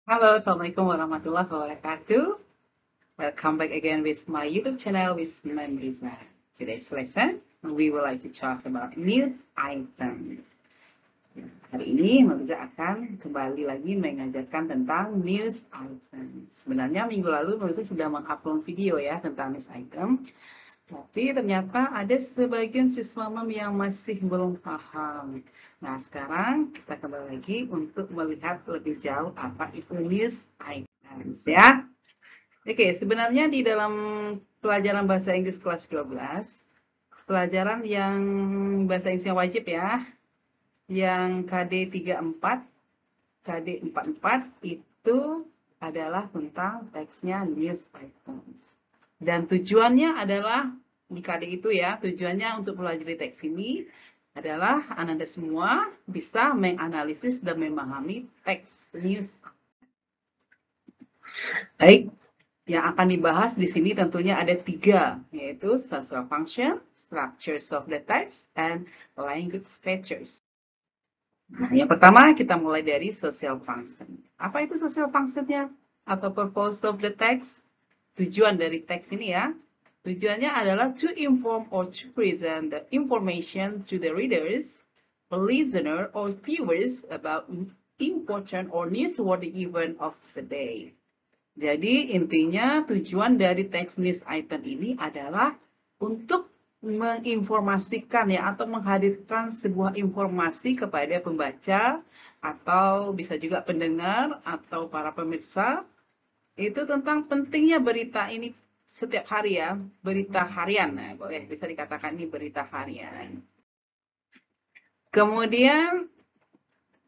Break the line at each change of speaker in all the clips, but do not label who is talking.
Halo, Assalamualaikum warahmatullahi wabarakatuh. Welcome back again with my YouTube channel with Memriza. Today's lesson, we would like to talk about news items. Hari ini Memriza akan kembali lagi mengajarkan tentang news items. Sebenarnya minggu lalu Memriza sudah mengupload video ya tentang news item. Tapi ternyata ada sebagian siswa yang masih belum paham. Nah, sekarang kita kembali lagi untuk melihat lebih jauh apa itu news items ya. Oke, sebenarnya di dalam pelajaran bahasa Inggris kelas 12, pelajaran yang bahasa Inggris yang wajib ya, yang KD 34, KD 44 itu adalah tentang teksnya news items. Dan tujuannya adalah di KD itu ya, tujuannya untuk pelajari teks ini adalah Anda semua bisa menganalisis dan memahami teks news. Baik, yang akan dibahas di sini tentunya ada 3, yaitu social function, structures of the text, and language features. Nah, yang pertama kita mulai dari social function. Apa itu social functionnya? Atau purpose of the text? Tujuan dari teks ini ya. Tujuannya adalah to inform or to present the information to the readers, listener, or viewers about important or newsworthy event of the day. Jadi intinya tujuan dari teks news item ini adalah untuk menginformasikan ya atau menghadirkan sebuah informasi kepada pembaca atau bisa juga pendengar atau para pemirsa itu tentang pentingnya berita ini setiap hari ya, berita harian. Nah, boleh bisa dikatakan ini berita harian. Kemudian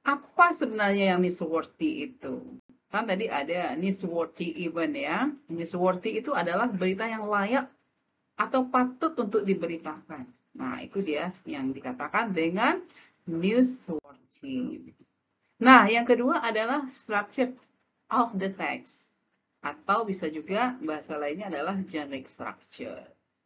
apa sebenarnya yang newsworthy itu? Kan tadi ada newsworthy event ya. Newsworthy itu adalah berita yang layak atau patut untuk diberitakan. Nah, itu dia yang dikatakan dengan newsworthy. Nah, yang kedua adalah structure of the text. Atau bisa juga bahasa lainnya adalah generic structure.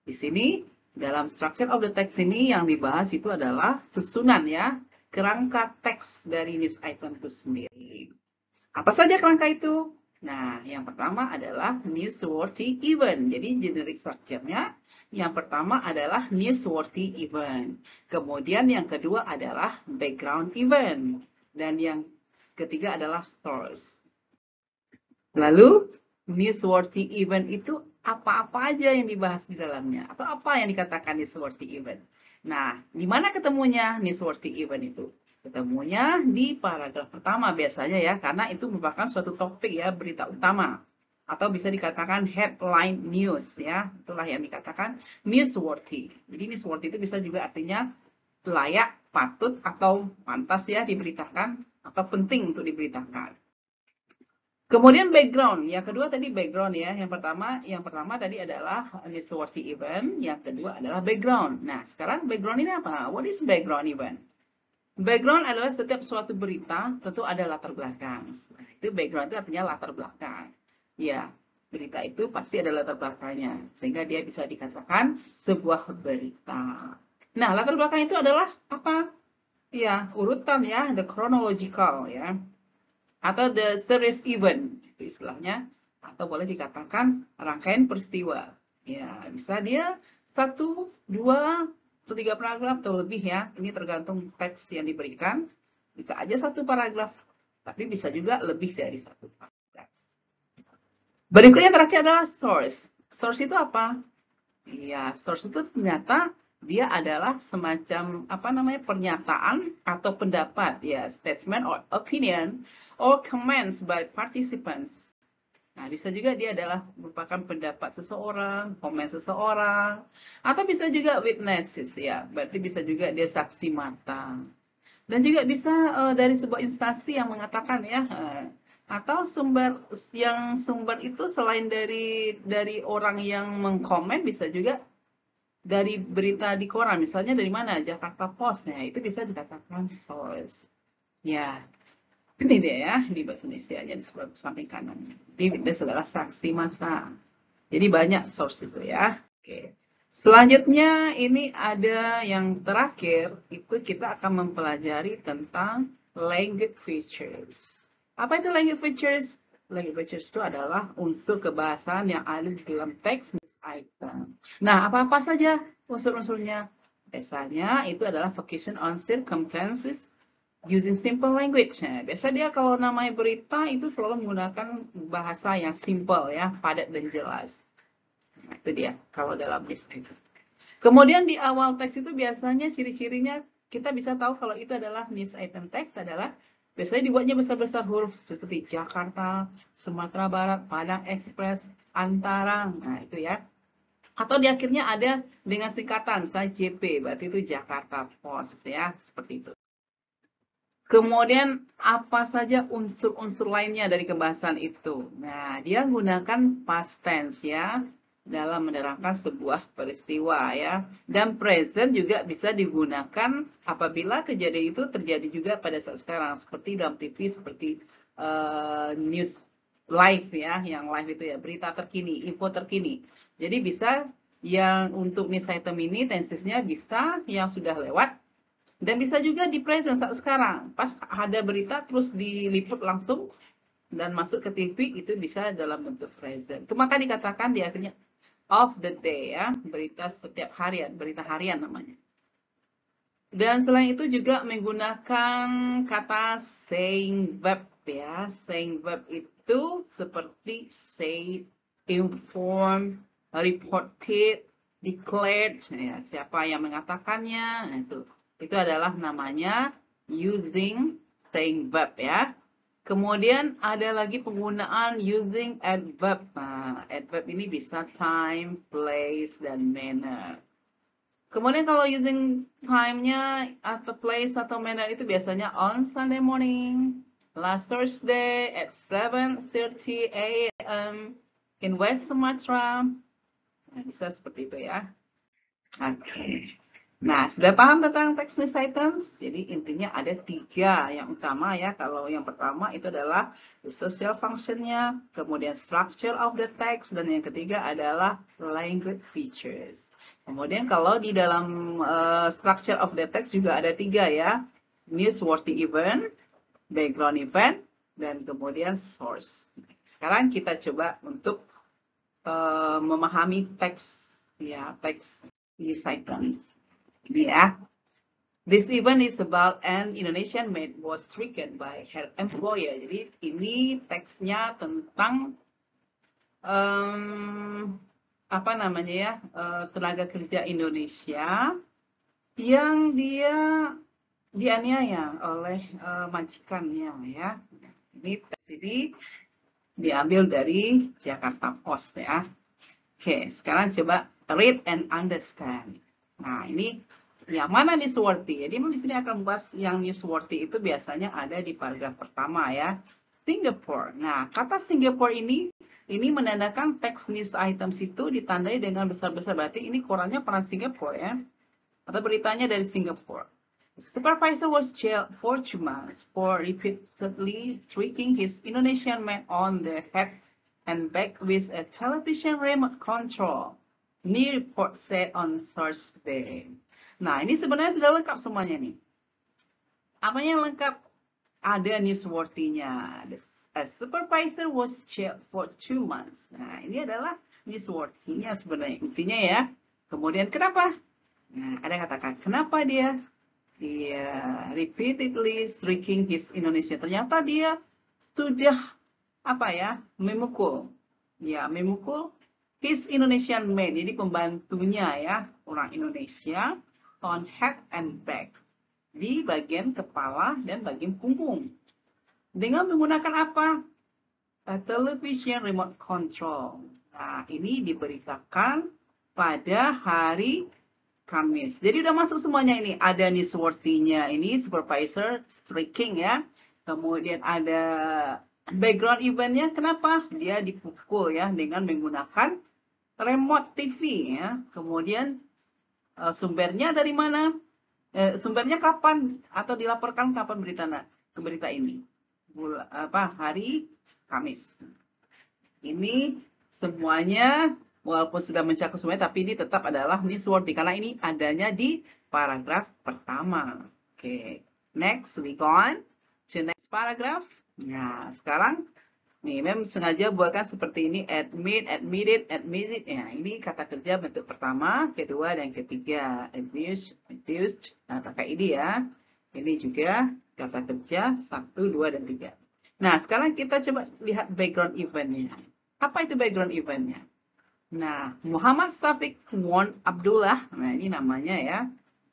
Di sini, dalam structure of the text ini yang dibahas itu adalah susunan ya, kerangka teks dari news item itu sendiri. Apa saja kerangka itu? Nah, yang pertama adalah newsworthy event. Jadi generic structure-nya yang pertama adalah newsworthy event. Kemudian yang kedua adalah background event. Dan yang ketiga adalah source. Lalu, newsworthy event itu apa-apa aja yang dibahas di dalamnya? Atau apa yang dikatakan newsworthy event? Nah, di mana ketemunya newsworthy event itu? Ketemunya di paragraf pertama biasanya ya, karena itu merupakan suatu topik ya, berita utama. Atau bisa dikatakan headline news ya, itulah yang dikatakan newsworthy. Jadi newsworthy itu bisa juga artinya layak, patut, atau pantas ya diberitakan, atau penting untuk diberitakan. Kemudian background, yang kedua tadi background ya. Yang pertama tadi adalah newsworthy event, yang kedua adalah background. Nah, sekarang background ini apa? What is background event? Background adalah setiap suatu berita tentu ada latar belakang. Nah, itu background itu artinya latar belakang. Ya, berita itu pasti ada latar belakangnya, sehingga dia bisa dikatakan sebuah berita. Nah, latar belakang itu adalah apa? Ya, urutan ya, the chronological ya. Atau the series event, itu istilahnya, atau boleh dikatakan rangkaian peristiwa. Ya, bisa dia 1, 2, atau 3 paragraf atau lebih ya. Ini tergantung teks yang diberikan. Bisa aja 1 paragraf, tapi bisa juga lebih dari 1 paragraf. Berikutnya terakhir adalah source. Source itu apa? Ya, source itu ternyata dia adalah semacam pernyataan atau pendapat ya, statement or opinion or comments by participants. Nah, bisa juga dia adalah merupakan pendapat seseorang, komen seseorang, atau bisa juga witnesses ya, berarti bisa juga dia saksi mata. Dan juga bisa dari sebuah instansi yang mengatakan ya, atau sumber itu selain dari orang yang mengkomen, bisa juga dari berita di koran, misalnya dari mana? Jakarta Post, ya itu bisa dikatakan source. Ya, ini dia ya, di bahasa Indonesia aja di sebelah samping kanan. Ini adalah saksi mata. Jadi banyak source itu ya. Oke. Selanjutnya ini ada yang terakhir, itu kita akan mempelajari tentang language features. Apa itu language features? languages itu adalah unsur kebahasaan yang ada di dalam teks news item. Nah, apa-apa saja unsur-unsurnya? Biasanya itu adalah focusing on circumstances using simple language. Nah, biasa dia kalau namanya berita itu selalu menggunakan bahasa yang simple ya, padat dan jelas. Nah, itu dia kalau dalam news item. Kemudian di awal teks itu biasanya ciri-cirinya kita bisa tahu kalau itu adalah news item teks adalah biasanya dibuatnya besar-besar huruf seperti Jakarta, Sumatera Barat, Padang Express, Antara, nah itu ya. Atau di akhirnya ada dengan singkatan, misalnya JP, berarti itu Jakarta Post ya, seperti itu. Kemudian apa saja unsur-unsur lainnya dari kebahasan itu? Nah, dia menggunakan past tense ya dalam menerangkan sebuah peristiwa ya. Dan present juga bisa digunakan apabila kejadian itu terjadi juga pada saat sekarang seperti dalam TV seperti news live ya, yang live itu ya, berita terkini, info terkini. Jadi bisa yang untuk news item ini tensesnya bisa yang sudah lewat dan bisa juga di present saat sekarang. Pas ada berita terus diliput langsung dan masuk ke TV itu bisa dalam bentuk present. Itu maka dikatakan di akhirnya of the day ya, berita setiap harian, berita harian namanya. Dan selain itu juga menggunakan kata saying verb ya. Saying verb itu seperti say, inform, reported, declared ya, siapa yang mengatakannya. Nah, itu adalah namanya using saying verb ya. Kemudian ada lagi penggunaan using adverb. Nah, adverb ini bisa time, place, dan manner. Kemudian kalau using time-nya atau place atau manner itu biasanya on Sunday morning, last Thursday at 7:30 a.m. in West Sumatra. Nah, bisa seperti itu ya. Oke. Nah, sudah paham tentang text news items? Jadi intinya ada 3 yang utama ya. Kalau yang pertama itu adalah social function-nya, kemudian structure of the text, dan yang ketiga adalah language features. Kemudian kalau di dalam structure of the text juga ada 3 ya. Newsworthy event, background event, dan kemudian source. Sekarang kita coba untuk memahami teks ya, teks news items. Yeah. This event is about an Indonesian maid was stricken by her employer. Jadi ini teksnya tentang apa namanya ya, tenaga kerja Indonesia yang dia dianiaya oleh majikannya ya. Ini teks ini diambil dari Jakarta Post ya. Oke, sekarang coba read and understand. Nah, ini yang mana newsworthy? Jadi di sini akan membahas yang newsworthy itu biasanya ada di paragraf pertama ya. Singapore. Nah, kata Singapore ini menandakan teks news items itu ditandai dengan besar-besar, berarti ini korannya peran Singapore ya. Atau beritanya dari Singapore. The supervisor was jailed for 2 months for repeatedly striking his Indonesian man on the head and back with a television remote control. Ini report said on Thursday. Nah, ini sebenarnya sudah lengkap semuanya nih. Apa yang lengkap? Ada newsworthy-nya. A supervisor was jailed for 2 months. Nah, ini adalah newsworthy-nya sebenarnya. Intinya ya. Kemudian kenapa? Nah, ada katakan kenapa dia repeatedly striking his Indonesia. Ternyata dia sudah apa ya? Memukul. Ya, memukul his Indonesian man, jadi pembantunya ya, orang Indonesia, on head and back, di bagian kepala dan bagian punggung. Dengan menggunakan apa? A television remote control. Nah, ini diberitakan pada hari Kamis. Jadi udah masuk semuanya ini. Ada newsworthy-nya ini, supervisor striking ya. Kemudian ada background event-nya, kenapa? Dia dipukul ya dengan menggunakan remote TV ya. Kemudian sumbernya dari mana? Sumbernya kapan atau dilaporkan kapan berita ini? Hari Kamis. Ini semuanya walaupun sudah mencakup semuanya, tapi ini tetap adalah newsworthy karena ini adanya di paragraf pertama. Oke, next we go on to next paragraph. Nah, sekarang Nih, mem sengaja buatkan seperti ini, admit, admitted, admitted. Ya, ini kata kerja bentuk pertama, kedua, dan ketiga. Abused, abused. Nah, pakai ini ya. Ini juga kata kerja 1, 2, dan 3. Nah, sekarang kita coba lihat background eventnya. Apa itu background eventnya? Nah, Muhammad Syafiq Wan Abdullah. Nah, ini namanya ya.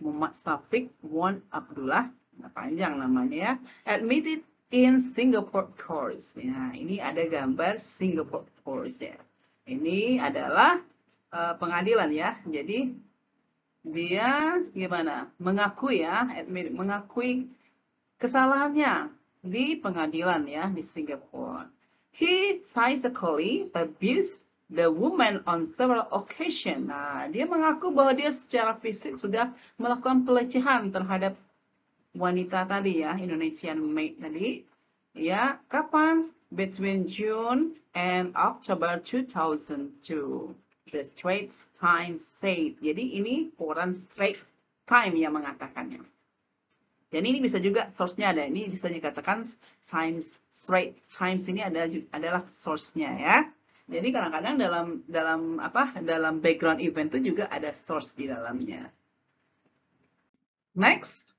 Muhammad Syafiq Wan Abdullah. Nah, panjang namanya ya. Admitted in Singapore courts. Ya, ini ada gambar Singapore courts ya. Ini adalah pengadilan ya. Jadi dia gimana? Mengakui ya, mengakui kesalahannya di pengadilan ya di Singapura. He physically abused the woman on several occasions. Nah, dia mengaku bahwa dia secara fisik sudah melakukan pelecehan terhadap wanita tadi ya, Indonesian maid tadi. Ya, kapan? Between June and October 2002. The Straits Times said. Jadi ini koran Straits Times yang mengatakannya. Dan ini bisa juga source-nya ada. Ini bisa dikatakan Straits Times ini adalah source-nya ya. Jadi kadang-kadang dalam background event itu juga ada source di dalamnya. Next,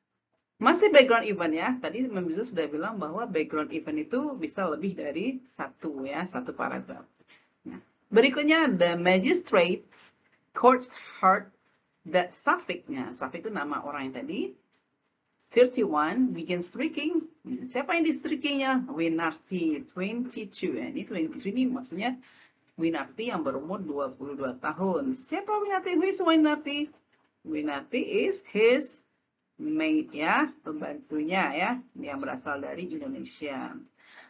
masih background event ya. Tadi Mbak sudah bilang bahwa background event itu bisa lebih dari satu ya, satu paragraf. Nah, berikutnya the magistrates court heard that Syafiq-nya. Syafiq itu nama orang yang tadi. 31 begins streaking. Siapa yang di streakingnya? Winarti 22. Ini 22 ini maksudnya Winarti yang berumur 22 tahun. Siapa Winarti? Who is Winarti? Winarti is his maid ya, pembantunya ya, yang berasal dari Indonesia.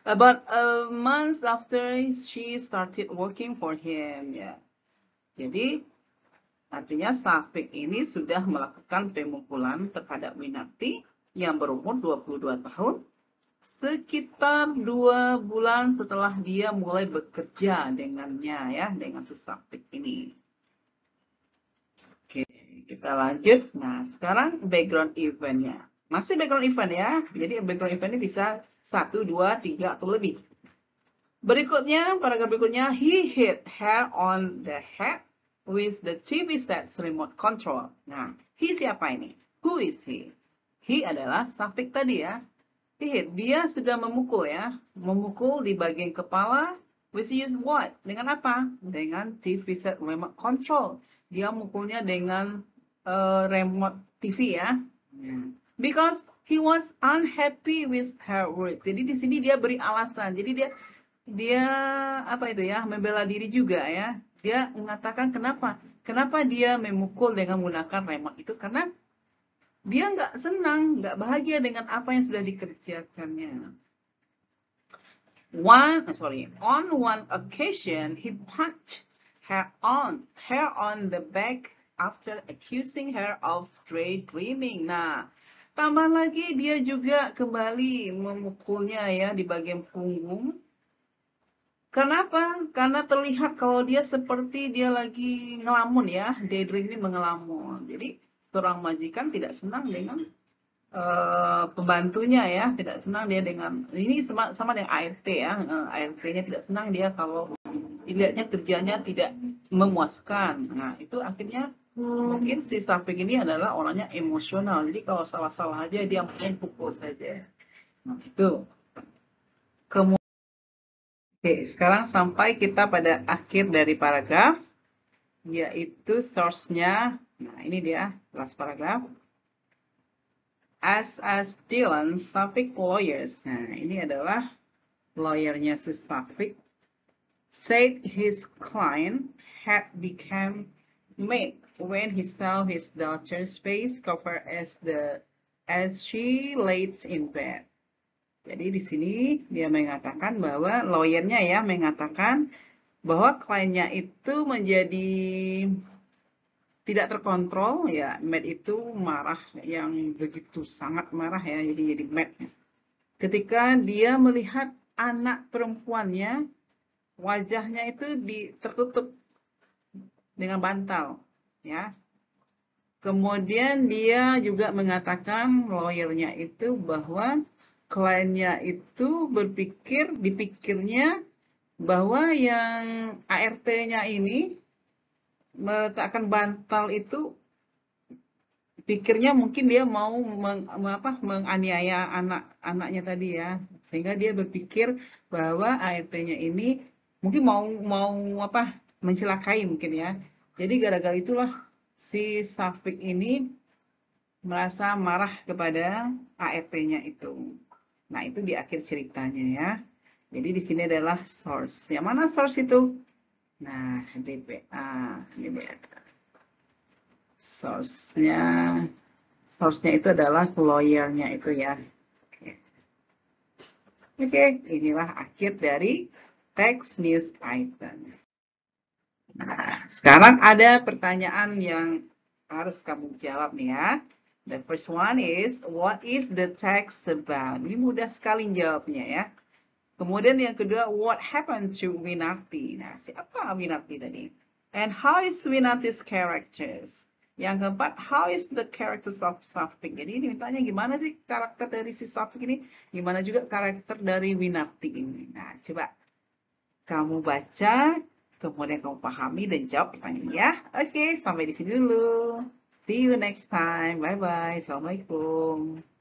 About a month after she started working for him ya. Jadi artinya Syafiq ini sudah melakukan pemukulan terhadap Winarti yang berumur 22 tahun sekitar 2 bulan setelah dia mulai bekerja dengannya ya, dengan Syafiq ini. Oke, kita lanjut. Nah, sekarang background eventnya. Masih background event ya. Jadi background event ini bisa 1, 2, 3 atau lebih. Berikutnya, paragraf berikutnya, he hit her on the head with the TV set's remote control. Nah, he siapa ini? Who is he? He adalah Syafiq tadi ya. Dia sudah memukul ya. Memukul di bagian kepala. With use what? Dengan apa? Dengan TV set remote control. Dia mukulnya dengan remote TV ya. Because he was unhappy with her work. Jadi di sini dia beri alasan. Jadi dia apa itu ya, membela diri juga ya. Dia mengatakan kenapa dia memukul dengan menggunakan remote itu, karena dia nggak senang, nggak bahagia dengan apa yang sudah dikerjakannya. On one occasion he punched her on the back after accusing her of daydreaming. Nah, tambah lagi dia juga kembali memukulnya ya di bagian punggung. Kenapa? Karena terlihat kalau dia seperti dia lagi ngelamun ya, daydreaming, mengelamun. Jadi seorang majikan tidak senang dengan pembantunya ya, tidak senang dia dengan ini sama dengan ART ya, ART-nya tidak senang dia kalau dilihatnya kerjanya tidak memuaskan. Nah itu akhirnya mungkin si Syafiq ini adalah orangnya emosional, jadi kalau salah-salah aja dia main pukul saja. Nah itu. Kemudian, oke, sekarang sampai kita pada akhir dari paragraf, yaitu source-nya. Nah ini dia last paragraph. As Dylan, Syafiq lawyers. Nah, ini adalah lawyernya si Syafiq. Said his client had become mad when he saw his daughter's face covered as she laid in bed. Jadi di sini dia mengatakan bahwa lawyernya ya mengatakan bahwa kliennya itu menjadi tidak terkontrol ya, mad itu marah yang begitu sangat marah ya, jadi mad. Ketika dia melihat anak perempuannya, wajahnya itu tertutup dengan bantal ya. Kemudian dia juga mengatakan lawyernya itu bahwa kliennya itu dipikirnya bahwa yang ART-nya ini meletakkan bantal itu pikirnya mungkin dia mau menganiaya anak-anaknya tadi ya, sehingga dia berpikir bahwa ART-nya ini mungkin mau mencelakai mungkin ya. Jadi gara-gara itulah si Safik ini merasa marah kepada ART-nya itu. Nah, itu di akhir ceritanya ya. Jadi di sini adalah source. Yang mana source itu? Nah, DPA. Ini dia. Source-nya itu adalah lawyer-nya itu ya. Oke, inilah akhir dari text news items. Nah, sekarang ada pertanyaan yang harus kamu jawab nih ya. The first one is, what is the text about? Ini mudah sekali jawabnya ya. Kemudian yang kedua, what happened to Winarti? Nah, siapa Winarti tadi? And how is Winarti's characters? Yang keempat, how is the characters of Safik? Jadi ini mintanya gimana sih karakter dari si Safik ini? Gimana juga karakter dari Winarti ini? Nah, coba kamu baca, kemudian kamu pahami dan jawab pertanyaannya ya. Oke, sampai di sini dulu. See you next time. Bye-bye. Assalamualaikum.